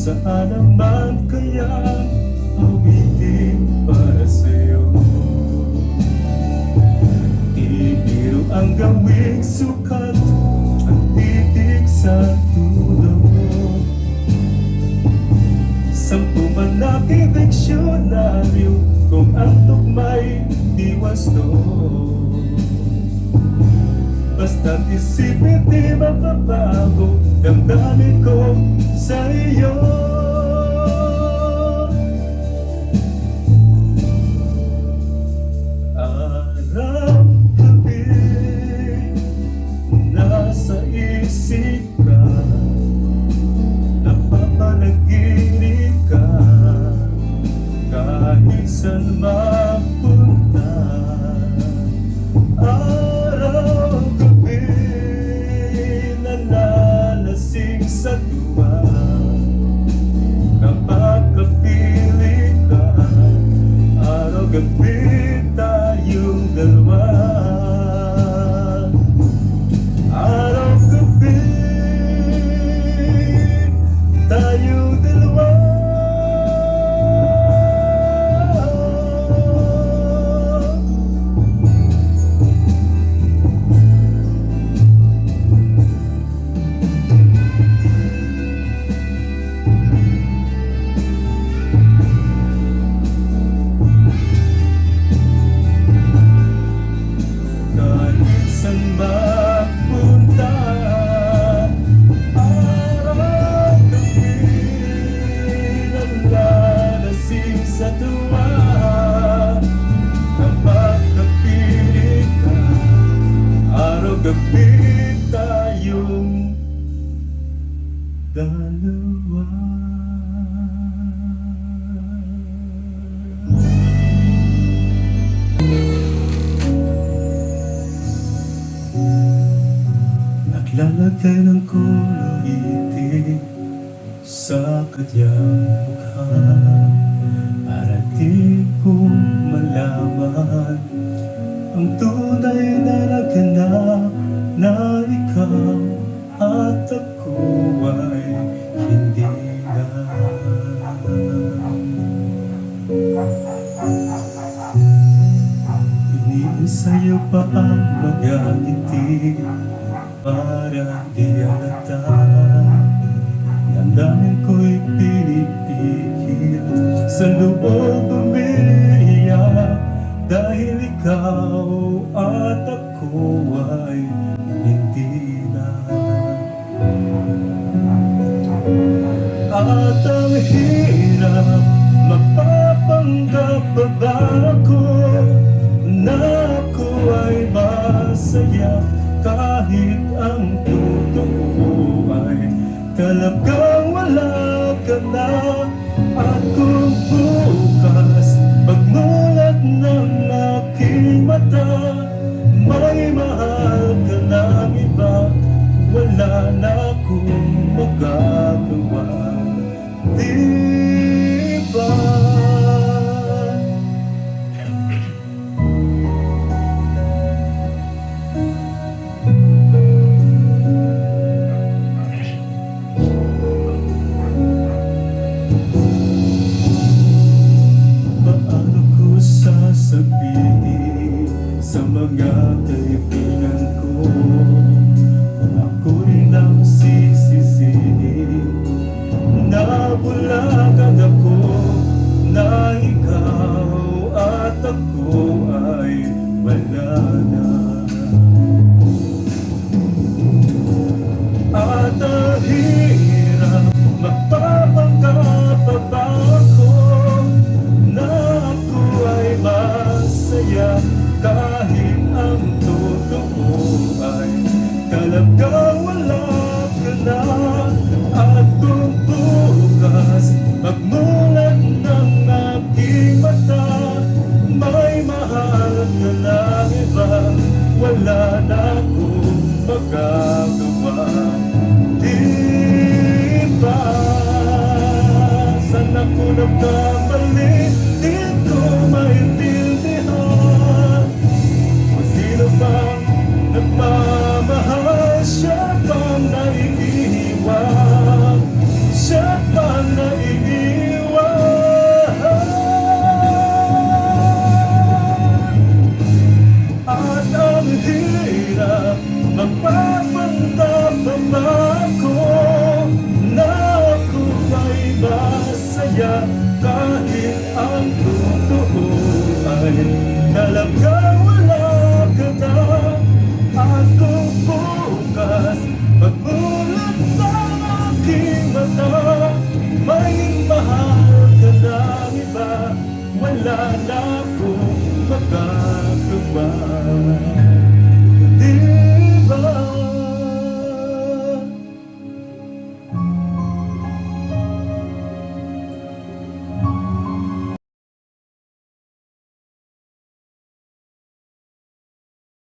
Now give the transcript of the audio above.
saan naman kaya awitin para sa'yo? Ibiro ang gawing sukat, ang titik sa dulo mo. Sampu man na direksyonaryo, kung ang tugma'y di wasto. Basta't isipin di mapabago, damdamin ko sa iyo. Araw-gabi, nasa isip ka, napapanaginip ka, kahit saan mapunta. Araw-gabi, nalalasing sa tuwa, kapag kapiling ka. Araw-gabi tayong dalawa. Araw-gabi tayong dalawa. Saan mapunta, araw-gabi, nalalasing sa tuwa, kapag kapiling ka. Araw-gabi tayong dalawa. Naglalagay ng kulay itim sa kanyang mukha, para di ko malaman ang tunay na naganap, na ikaw at ako ay hindi na. Iniisayo pa ang magagiti para di halata. Damdamin ko'y pinipigil, sa loob umiiyak, dahil ikaw at ako ay hindi na. At ang hirap, mapapanggap pa ba ako na ako ay masaya, kahit ang totoo ay talagang wala ka na. At kung bukas pagmulat ng aking mata, may mahal ka ng iba, wala na akong magagawa, di ba? Sabihin sa mga kaibigan ko, ako rin ang sisisihin, nabulagan ako na ikaw at ako ay wala na. At ang hirap, magpapanggap pa ba ako na ako ay masaya, kahit ang totoo ay talagang wala ka na. At kung bukas magmulat ng aking mata, may mahal ka ng iba, wala na akong magagawa, di ba? Saan ako nagkamali, di ko maintindihan. Kung sino bang nagmamahal, siya bang naiiwan, siya bang pasya kahit ang totoo ay talagang wala ka na. Ako bukas, pagmulat ng aking mata, may mahal ka ng iba, wala na akong magagawa.